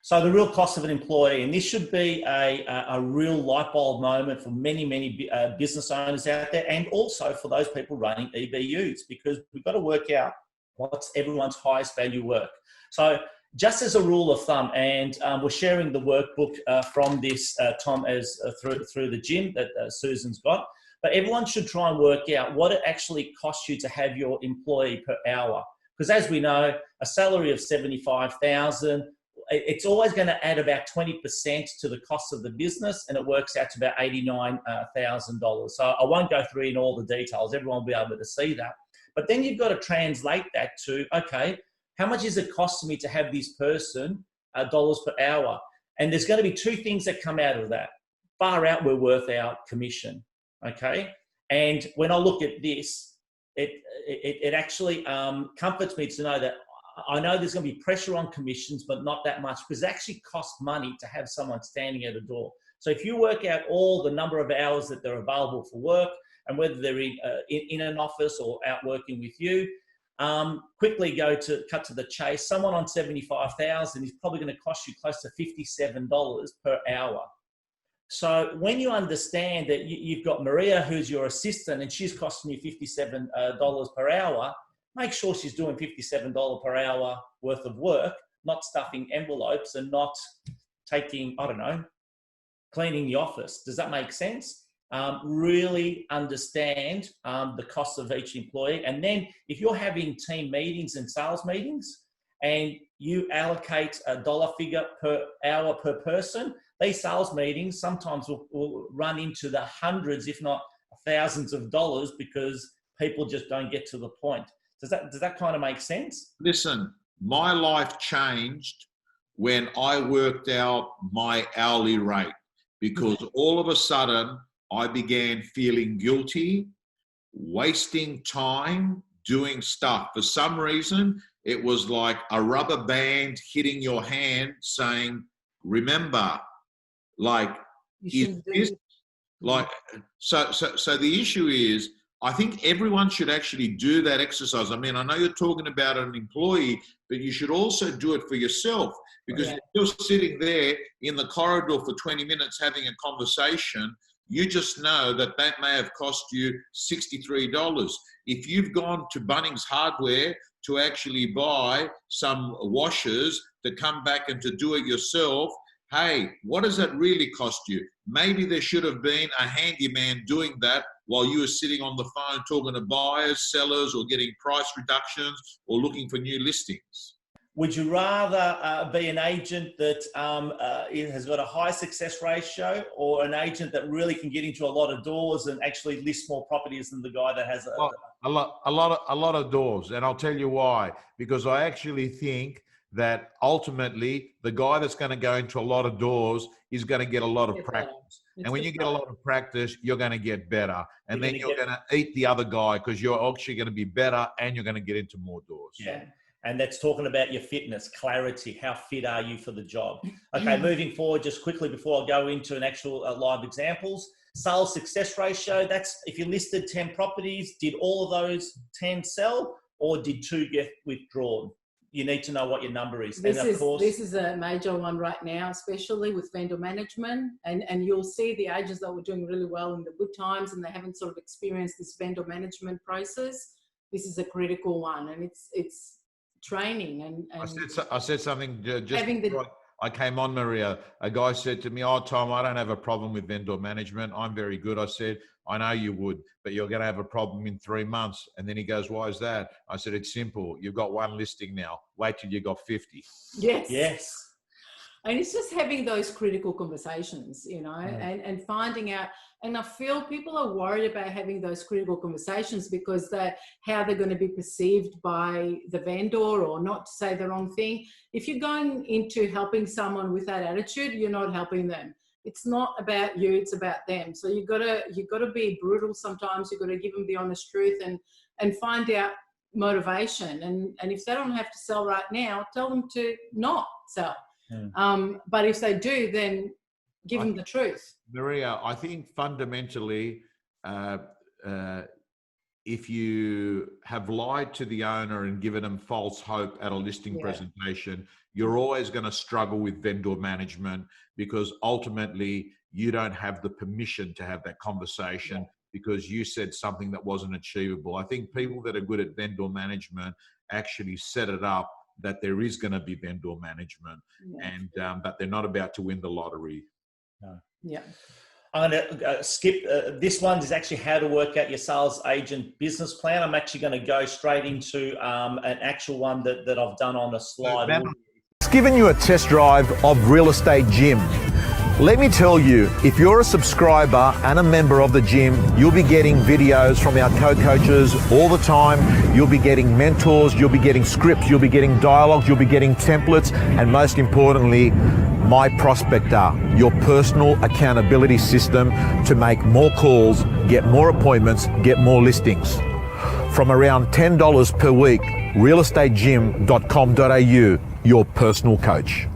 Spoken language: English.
So the real cost of an employee, and this should be a real light bulb moment for many business owners out there, and also for those people running EBUs, because we've got to work out what's everyone's highest value work. So just as a rule of thumb, and we're sharing the workbook from this, Tom, as through the gym that Susan's got, but everyone should try and work out what it actually costs you to have your employee per hour. Because as we know, a salary of $75,000, it's always going to add about 20% to the cost of the business, and it works out to about $89,000. So I won't go through in all the details. Everyone will be able to see that. But then you've got to translate that to, okay, how much is it costing me to have this person dollars per hour? And there's going to be two things that come out of that. Far out, we're worth our commission, okay? And when I look at this, it actually comforts me to know that I know there's going to be pressure on commissions, but not that much, because it actually costs money to have someone standing at a door. So if you work out all the number of hours that they're available for work, and whether they're in an office or out working with you, quickly cut to the chase. Someone on $75,000 is probably going to cost you close to $57 per hour. So when you understand that you've got Maria, who's your assistant, and she's costing you $57 per hour, make sure she's doing $57 per hour worth of work, not stuffing envelopes and not taking, I don't know, cleaning the office. Does that make sense? Really understand the cost of each employee. And then if you're having team meetings and sales meetings and you allocate a dollar figure per hour per person, these sales meetings sometimes will run into the hundreds, if not thousands of dollars, because people just don't get to the point. Does that kind of make sense? Listen, my life changed when I worked out my hourly rate, because all of a sudden I began feeling guilty, wasting time doing stuff. For some reason, it was like a rubber band hitting your hand saying, remember, like, is this, like, so the issue is, I think everyone should actually do that exercise. I mean, I know you're talking about an employee, but you should also do it for yourself, because if you're sitting there in the corridor for 20 minutes having a conversation, you just know that may have cost you $63. If you've gone to Bunnings Hardware to actually buy some washers to come back and to do it yourself, hey, what does that really cost you? Maybe there should have been a handyman doing that while you were sitting on the phone talking to buyers, sellers, or getting price reductions or looking for new listings. Would you rather be an agent that has got a high success ratio, or an agent that really can get into a lot of doors and actually list more properties than the guy that has a lot of doors? And I'll tell you why. Because I actually think that ultimately the guy that's going to go into a lot of doors is going to get a lot of practice. And when you get a lot of practice, you're going to get better. And then you're going to eat the other guy, because you're actually going to be better and you're going to get into more doors. Yeah. And that's talking about your fitness, clarity. How fit are you for the job? Okay, moving forward, just quickly before I go into an actual live examples. Sales success ratio, that's if you listed 10 properties, did all of those 10 sell, or did 2 get withdrawn? You need to know what your number is. This is a major one right now, especially with vendor management. And you'll see the agents that were doing really well in the good times, and they haven't sort of experienced this vendor management process. This is a critical one, and it's training. And I said something just before I came on, Maria. A guy said to me, "Oh, Tom, I don't have a problem with vendor management. I'm very good." I said, "I know you would, but you're going to have a problem in 3 months." And then he goes, "Why is that?" I said, "It's simple. You've got 1 listing now. Wait till you got 50. Yes. And it's just having those critical conversations, you know, and finding out. And I feel people are worried about having those critical conversations because how they're going to be perceived by the vendor, or not to say the wrong thing. If you're going into helping someone with that attitude, you're not helping them. It's not about you, it's about them. So you've got to be brutal sometimes. You've got to give them the honest truth and find out motivation. And if they don't have to sell right now, tell them to not sell. But if they do, then give them the truth. Maria, I think fundamentally, if you have lied to the owner and given them false hope at a listing presentation, you're always going to struggle with vendor management, because ultimately you don't have the permission to have that conversation because you said something that wasn't achievable. I think people that are good at vendor management actually set it up that there is going to be vendor management, and that they're not about to win the lottery. No. Yeah. I'm going to skip. This one is actually how to work out your sales agent business plan. I'm actually going to go straight into an actual one that I've done on a slide. It's given you a test drive of Real Estate Gym. Let me tell you, if you're a subscriber and a member of the gym, you'll be getting videos from our co-coaches all the time. You'll be getting mentors, you'll be getting scripts, you'll be getting dialogues, you'll be getting templates, and most importantly, My Prospector, your personal accountability system to make more calls, get more appointments, get more listings. From around $10 per week, realestategym.com.au, your personal coach.